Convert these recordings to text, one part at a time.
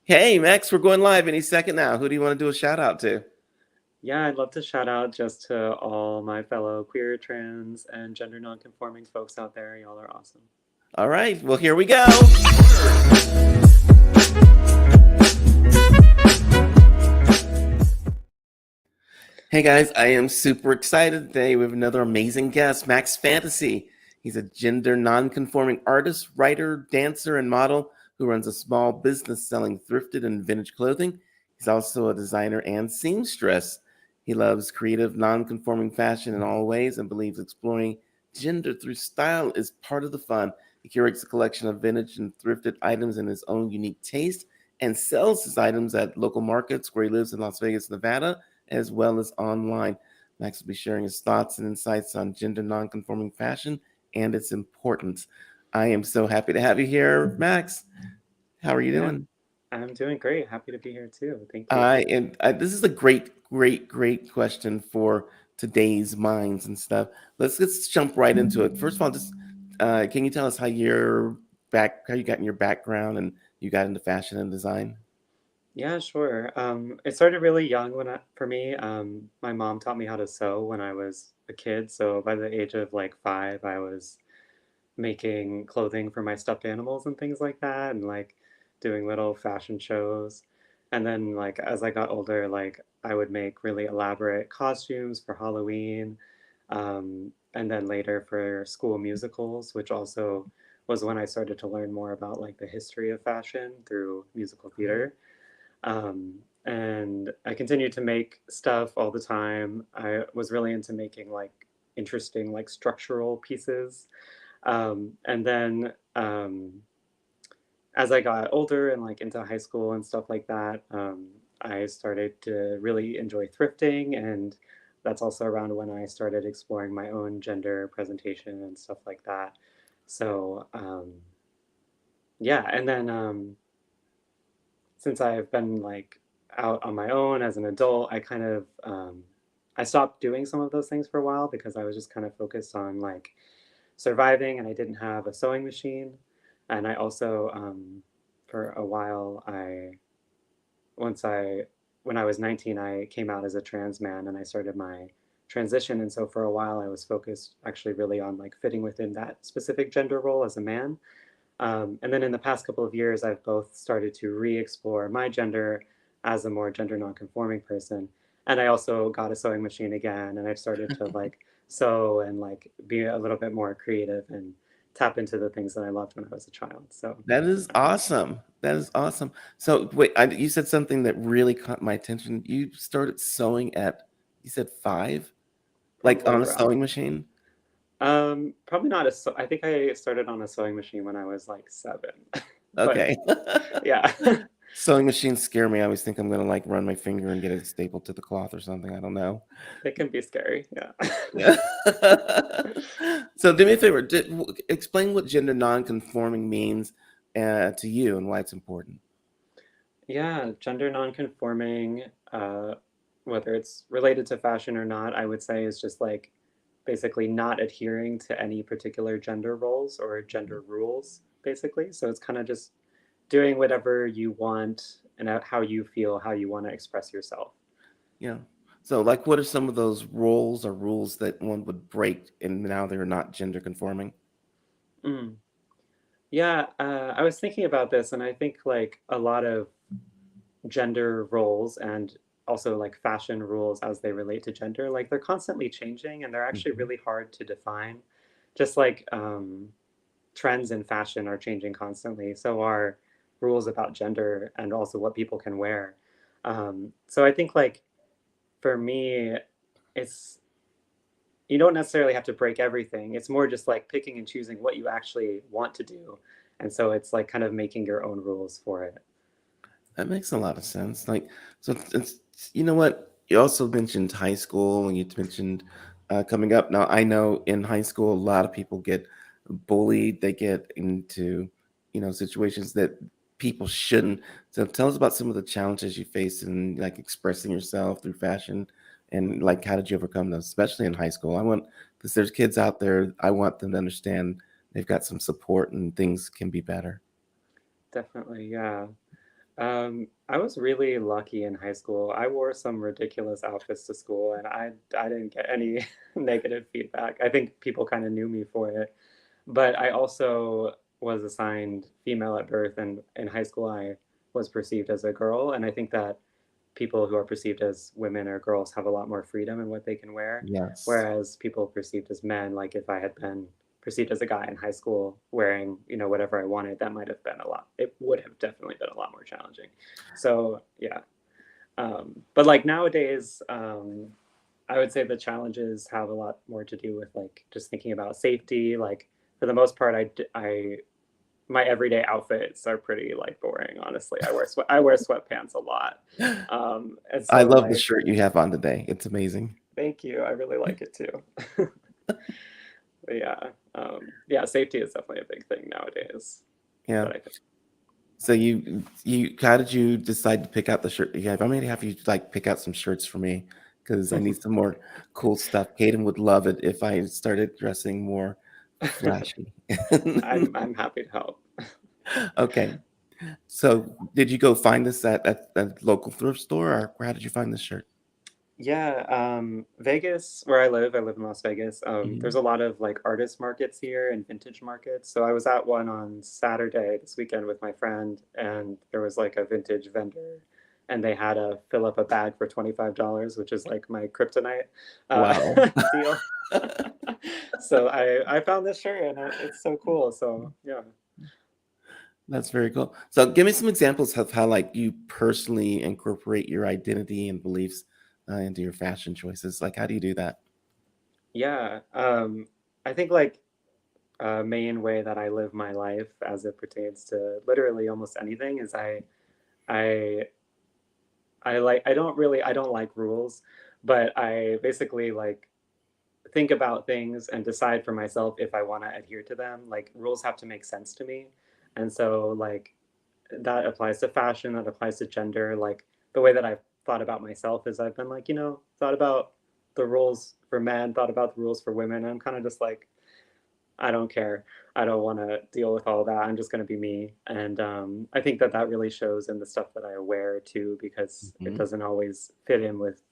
Hey, Max, we're going live any second now. Who do you want to do a shout out to? Yeah, I'd love to shout out just to all my fellow queer, trans, and gender nonconforming folks out there. Y'all are awesome. All right, well, here we go. Hey guys, I am super excited today. We have another amazing guest, Max Fantasy. He's a gender non-conforming artist, writer, dancer, and model who runs a small business selling thrifted and vintage clothing. He's also a designer and seamstress. He loves creative, non-conforming fashion in all ways and believes exploring gender through style is part of the fun. He curates a collection of vintage and thrifted items in his own unique taste and sells his items at local markets where he lives in Las Vegas, Nevada, as well as online. Max will be sharing his thoughts and insights on gender nonconforming fashion and its importance. I am so happy to have you here, Max. How are you Yeah, doing? I'm doing great. Happy to be here too. Thank you. This is a great question for today's minds and stuff. Let's jump right into it. First of all, just can you tell us how you got in your background and you got into fashion and design? Yeah, sure. It started really young for me. My mom taught me how to sew when I was a kid. So by the age of like 5, I was making clothing for my stuffed animals and things like that, and like doing little fashion shows. And then like as I got older, like I would make really elaborate costumes for Halloween, and then later for school musicals, which also was when I started to learn more about like the history of fashion through musical theater. And I continued to make stuff all the time. I was really into making like interesting like structural pieces, and then as I got older and like into high school and stuff like that, I started to really enjoy thrifting, and that's also around when I started exploring my own gender presentation and stuff like that. So yeah, and then since I've been like out on my own as an adult, I stopped doing some of those things for a while because I was just kind of focused on like surviving, and I didn't have a sewing machine. And I also, for a while, once I, when I was 19, I came out as a trans man and I started my transition. And so for a while, I was focused actually really on like fitting within that specific gender role as a man. And then in the past couple of years, I've both started to re explore my gender as a more gender nonconforming person. And I also got a sewing machine again, and I've started to like sew and like be a little bit more creative and tap into the things that I loved when I was a child. So, That is yeah. awesome. That is awesome. So wait, you said something that really caught my attention. You started sewing at, you said 5, like Probably on a around. sewing machine? Probably not I think I started on a sewing machine when I was like 7, but Okay. yeah, Sewing machines scare me. I always think I'm gonna like run my finger and get it stapled to the cloth or something. I don't know. they can be scary. Yeah. Yeah. So do me a favor. Explain what gender non-conforming means to you and why it's important. Yeah, gender nonconforming, whether it's related to fashion or not, I would say is just like basically not adhering to any particular gender roles or gender rules, basically. So it's kind of just doing whatever you want and how you feel, how you want to express yourself. Yeah. So, like, what are some of those roles or rules that one would break and now they're not gender conforming? Mm. Yeah, I was thinking about this, and I think like a lot of gender roles and also like fashion rules as they relate to gender, like they're constantly changing and they're actually Mhm. really hard to define. Just like trends in fashion are changing constantly, so are rules about gender and also what people can wear. So I think like for me, it's you don't necessarily have to break everything. It's more just like picking and choosing what you actually want to do. And so it's like kind of making your own rules for it. That makes a lot of sense. Like, so you know what? You also mentioned high school and you mentioned coming up. Now, I know in high school, a lot of people get bullied. They get into, situations that people shouldn't. So tell us about some of the challenges you faced in like expressing yourself through fashion and like how did you overcome those, especially in high school? Because there's kids out there, I want them to understand they've got some support and things can be better. Definitely, yeah. I was really lucky in high school. I wore some ridiculous outfits to school, and I didn't get any negative feedback. I think people kind of knew me for it. But I also was assigned female at birth, and in high school I was perceived as a girl, and I think that people who are perceived as women or girls have a lot more freedom in what they can wear, Yes. whereas people perceived as men, like if I had been perceived as a guy in high school wearing, whatever I wanted, that might have been a lot. It would have definitely been a lot more challenging. So yeah, but like nowadays, I would say the challenges have a lot more to do with like just thinking about safety. Like for the most part, I my everyday outfits are pretty like boring. Honestly, I wear sweatpants a lot, and I so love the like shirt you have on today. It's amazing. thank you. I really like it too. But yeah, yeah, safety is definitely a big thing nowadays. Yeah. That I think. So how did you decide to pick out the shirt that you have? I'm gonna have you like pick out some shirts for me because I need some more cool stuff. Kaden would love it if I started dressing more flashy. I'm happy to help. Okay. So did you go find this at a local thrift store, or how did you find this shirt? Yeah, Vegas, where I live in Las Vegas. There's Mhm. a lot of like artist markets here and vintage markets. So I was at one on Saturday this weekend with my friend, and there was like a vintage vendor, and they had a fill up a bag for $25, which is like my kryptonite Wow. deal. So I found this shirt and it's so cool. So yeah. That's very cool. So give me some examples of how like you personally incorporate your identity and beliefs into your fashion choices. Like how do you do that? Yeah, I think like a main way that I live my life as it pertains to literally almost anything is I I don't like rules, but I basically like think about things and decide for myself if I want to adhere to them. Like rules have to make sense to me. And so like that applies to fashion, that applies to gender. Like the way that I've thought about myself is I've been like, thought about the rules for men, thought about the rules for women. And I'm kind of just like, I don't care. I don't want to deal with all that. I'm just going to be me. And I think that that really shows in the stuff that I wear too, because it Mhm. doesn't always fit in with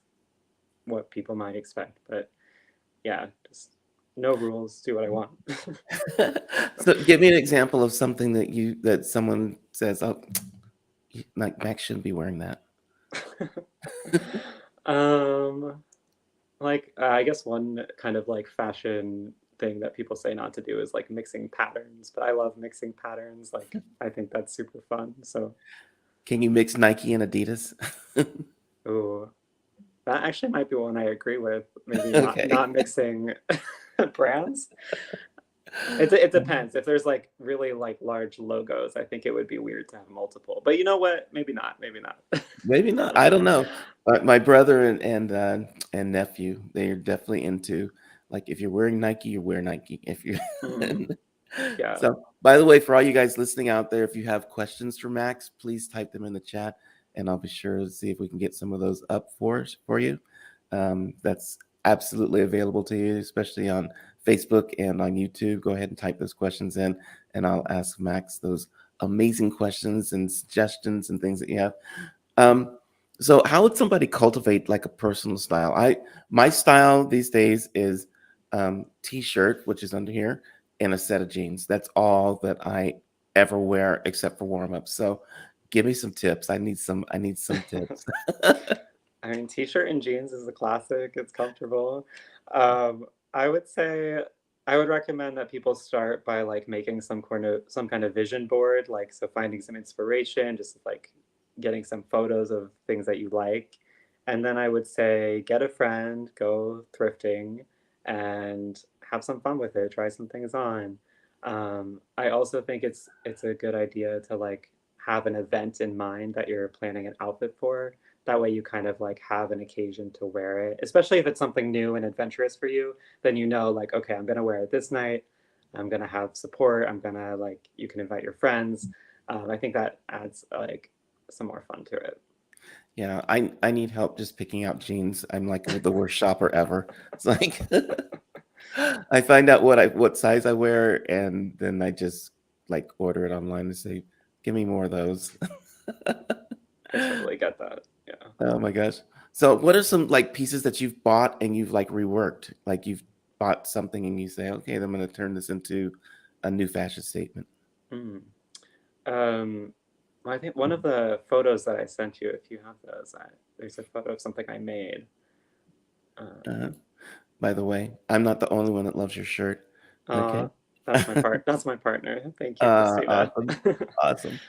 what people might expect. But yeah, just no rules, do what I want. So give me an example of something that someone says, "Oh, like Max shouldn't be wearing that." um, like I guess one kind of like fashion thing that people say not to do is like mixing patterns, but I love mixing patterns. Like I think that's super fun. So, Can you mix Nike and Adidas? ooh, that actually might be one I agree with. Maybe Okay. not mixing brands. It depends. If there's like really like large logos, I think it would be weird to have multiple. But you know what? Maybe not. Maybe not. Maybe not. I don't know. But my brother and nephew, they are definitely into like if you're wearing Nike, you wear Nike. If you Mm, yeah. So, by the way, for all you guys listening out there, if you have questions for Max, please type them in the chat, and I'll be sure to see if we can get some of those up for you. That's absolutely available to you, especially on Facebook and on YouTube. Go ahead and type those questions in, and I'll ask Max those amazing questions and suggestions and things that you have. Um, so how would somebody cultivate like a personal style? My style these days is t-shirt, which is under here, and a set of jeans. That's all that I ever wear except for warm-ups. So give me some tips. I need some tips. I mean, t-shirt and jeans is a classic. It's comfortable. I would say I would recommend that people start by like making some kind of vision board, like so finding some inspiration, just like getting some photos of things that you like. And then I would say get a friend, go thrifting, and have some fun with it. Try some things on. I also think it's a good idea to like have an event in mind that you're planning an outfit for. That way you kind of like have an occasion to wear it, especially if it's something new and adventurous for you. Then you know, like, okay, I'm gonna wear it this night. I'm gonna have support. I'm gonna like, you can invite your friends. I think that adds like some more fun to it. Yeah, I need help just picking out jeans. I'm like the worst shopper ever. It's like I find out what size I wear, and then I just like order it online and say, "Give me more of those." I totally get that. Yeah. Oh my gosh. So what are some like pieces that you've bought and you've like reworked? Like you've bought something and you say, okay, I'm going to turn this into a new fashion statement. Mm. Um, well, I think one of the photos that I sent you, if you have those, there's a photo of something I made. Uh, by the way, I'm not the only one that loves your shirt. Uh, Okay. that's my partner. Thank you, Christina. Awesome. Awesome.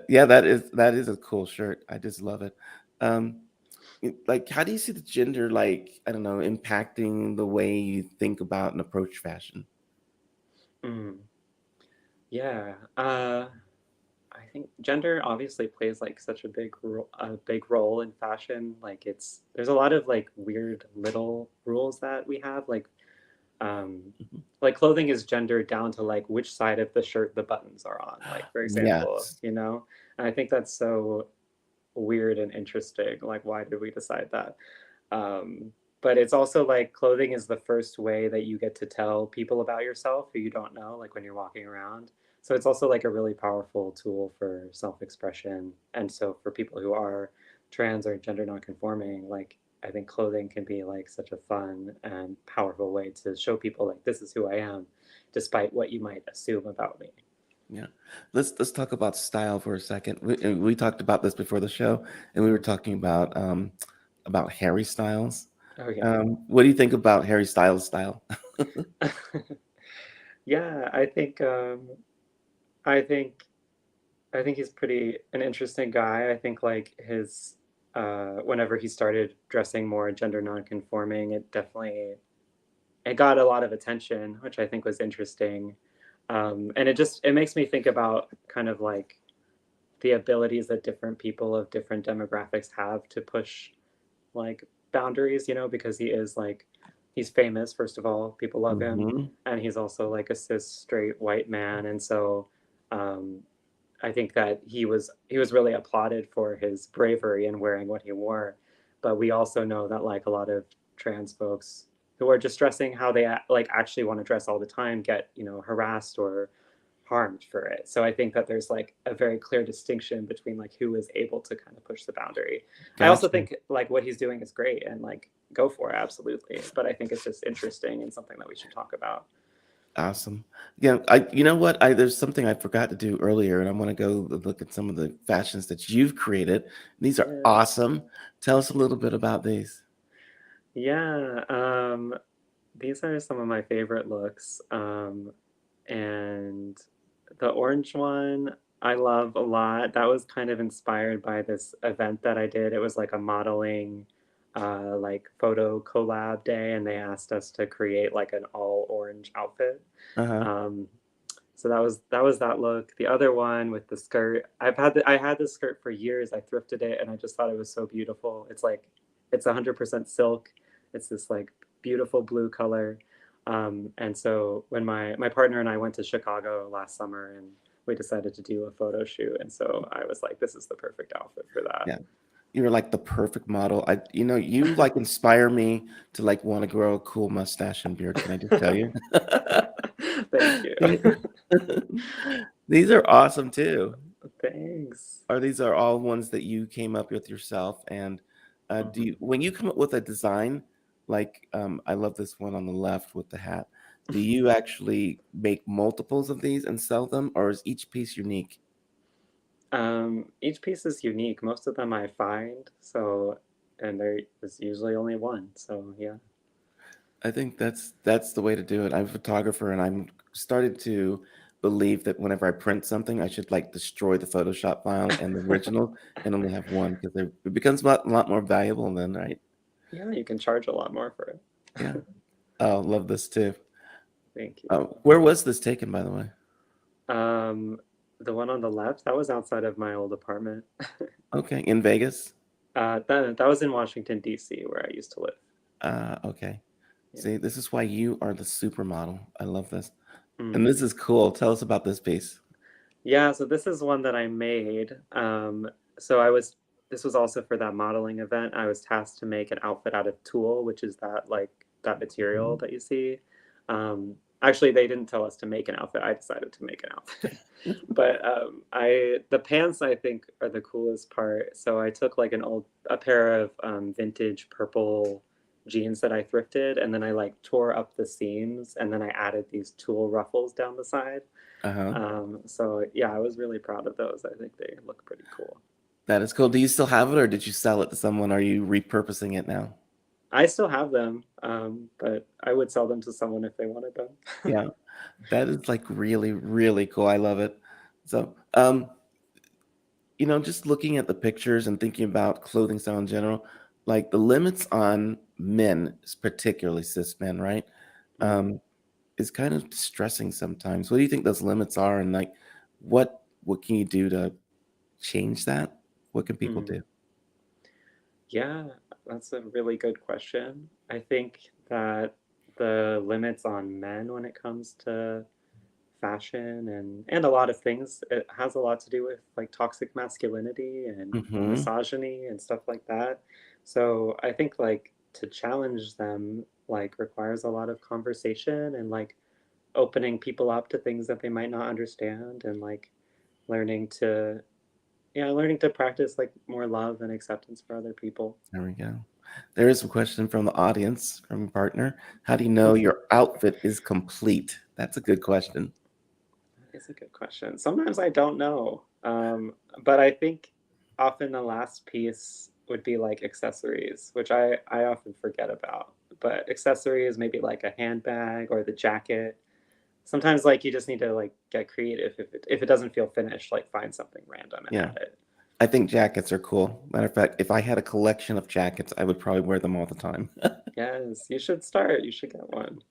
Yeah, that is a cool shirt. I just love it. Um, like, how do you see the gender, like, I don't know, impacting the way you think about and approach fashion? Mm, yeah. I think gender obviously plays like such a big role in fashion. Like there's a lot of like weird little rules that we have. Um, Mhm. like clothing is gendered down to like which side of the shirt the buttons are on. Like for example, Yes. you know, and I think that's so weird and interesting. Like why did we decide that? Um, but it's also like clothing is the first way that you get to tell people about yourself who you don't know, like when you're walking around. So it's also like a really powerful tool for self-expression. And so for people who are trans or gender non-conforming, like I think clothing can be like such a fun and powerful way to show people like this is who I am, despite what you might assume about me. Yeah. Let's talk about style for a second. We talked about this before the show, and we were Mm. talking about Harry Styles. Oh yeah. What do you think about Harry Styles' style? Yeah, I think I think he's pretty an interesting guy. I think like his whenever he started dressing more gender non-conforming, it got a lot of attention, which I think was interesting. And it makes me think about kind of like the abilities that different people of different demographics have to push like boundaries, because he is like he's famous, first of all, people love him, Hmm. and he's also like a cis straight white man, and so um, I think that he was really applauded for his bravery in wearing what he wore, but we also know that like a lot of trans folks who are just dressing how they like actually want to dress all the time get harassed or harmed for it. So I think that there's like a very clear distinction between like who is able to kind of push the boundary. I also Gotcha. think like what he's doing is great and like go for it absolutely, but I think it's just interesting and something that we should talk about. Awesome. Yeah, you know what? There's something I forgot to do earlier, and I want to go look at some of the fashions that you've created. These are Yeah. awesome. Tell us a little bit about these. Yeah, these are some of my favorite looks. And the orange one I love a lot. That was kind of inspired by this event that I did. It was like a modeling, like photo collab day, and they asked us to create like an all orange outfit. Uh-huh. Um, so that was that look. The other one with the skirt, I had this skirt for years. I thrifted it, and I just thought it was so beautiful. It's 100% silk. It's this like beautiful blue color. And so when my partner and I went to Chicago last summer, and we decided to do a photo shoot, and so I was like, this is the perfect outfit for Yeah. You're like the perfect model. You that. like inspire me to like want to grow a cool mustache and beard. Can I just tell you? Thank you. These these are awesome too. Thanks. These are all ones that you came up with yourself? And Mhm. when you come up with a design, like I love this one on the left with the hat. Do you actually make multiples of these and sell them, or is each piece unique? Each piece is unique. Most of them I find, and there is usually only one. So yeah. I think that's the way to do it. I'm a photographer, and I'm started to believe that whenever I print something, I should like destroy the Photoshop file and the original, and only have one because it becomes a lot more valuable then, right? Yeah, you can charge a lot more for it. Yeah. Oh, love this too. Thank you. Where was this taken, by the way? Um, the one on the left, that was outside of my old apartment. Okay, in Vegas. That was in Washington, D.C., where I used to live. Okay. Yeah. See, this is why you are the supermodel. I love this. And Mm. this is cool. Tell us about this piece. Yeah, so this is one that I made. So this was also for that modeling event. I was tasked to make an outfit out of tulle, which is that material Mhm. that you see. Actually, they didn't tell us to make an outfit. I decided to make an outfit. But I the pants I think are the coolest part. So I took like a pair of vintage purple jeans that I thrifted, and then I like tore up the seams, and then I added these tulle ruffles down the side. Uh-huh. So yeah, I was really proud of those. I think they look pretty cool. That is cool. Do you still have it, or did you sell it to someone? Are you repurposing it now? I still have them, but I would sell them to someone if they wanted them. Yeah, that is like really, really cool. I love it. So, just looking at the pictures and thinking about clothing style in general, like the limits on men, particularly cis men, right? Mm, Um, is kind of distressing sometimes. What do you think those limits are, and like, what can you do to change that? What can people mm. do? Yeah, that's a really good question. I think that the limits on men when it comes to fashion and a lot of things, it has a lot to do with like toxic masculinity and Hmm. misogyny and stuff like that. So I think like to challenge them like requires a lot of conversation and like opening people up to things that they might not understand and like learning to learning to practice like more love and acceptance for other people. There we go. There is a question from the audience, from your partner. How do you know your outfit is complete? That's a good question. That is a good question. Sometimes I don't know. But I think often the last piece would be like accessories, which I often forget about. But accessories, maybe like a handbag or the jacket. Sometimes like you just need to like get creative if it doesn't feel finished, like find something random and Yeah. add it. I think jackets are cool. Matter of fact, if I had a collection of jackets, I would probably wear them all the time. Yes, you should start. You should get one.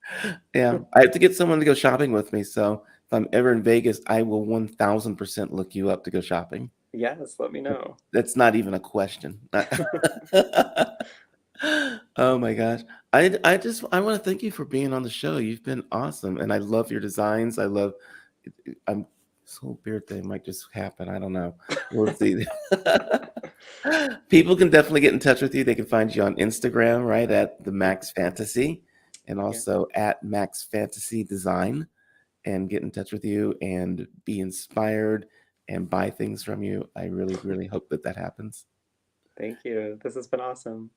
Yeah. I have to get someone to go shopping with me. So if I'm ever in Vegas, I will 1000% look you up to go shopping. Yes, let me know. That's not even a question. Oh my gosh. I want to thank you for being on the show. You've been awesome. And I love your designs. I'm this whole beard thing might just happen. I don't know. We'll see. People can definitely get in touch with you. They can find you on Instagram, right, at the Max Fantasy, and Yeah. also at Max Fantasy Design, and get in touch with you and be inspired and buy things from you. I really, really hope that that happens. Thank you. This has been awesome.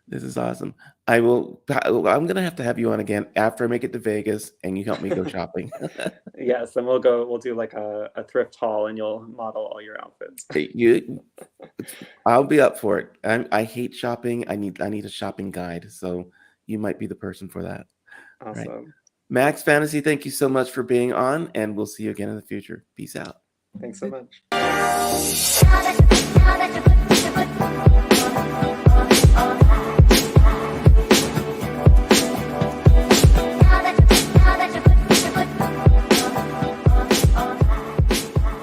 This is awesome. I'm gonna have to have you on again after I make it to Vegas and you help me go shopping. Yes, and we'll do like a thrift haul and you'll model all your outfits. You, I'll be up for it. I hate shopping. I need a shopping guide. So you might be the person for that. Right. Awesome. Max Fantasy, thank you so much for being on, and we'll see you again in the future. Peace out. Thanks so much.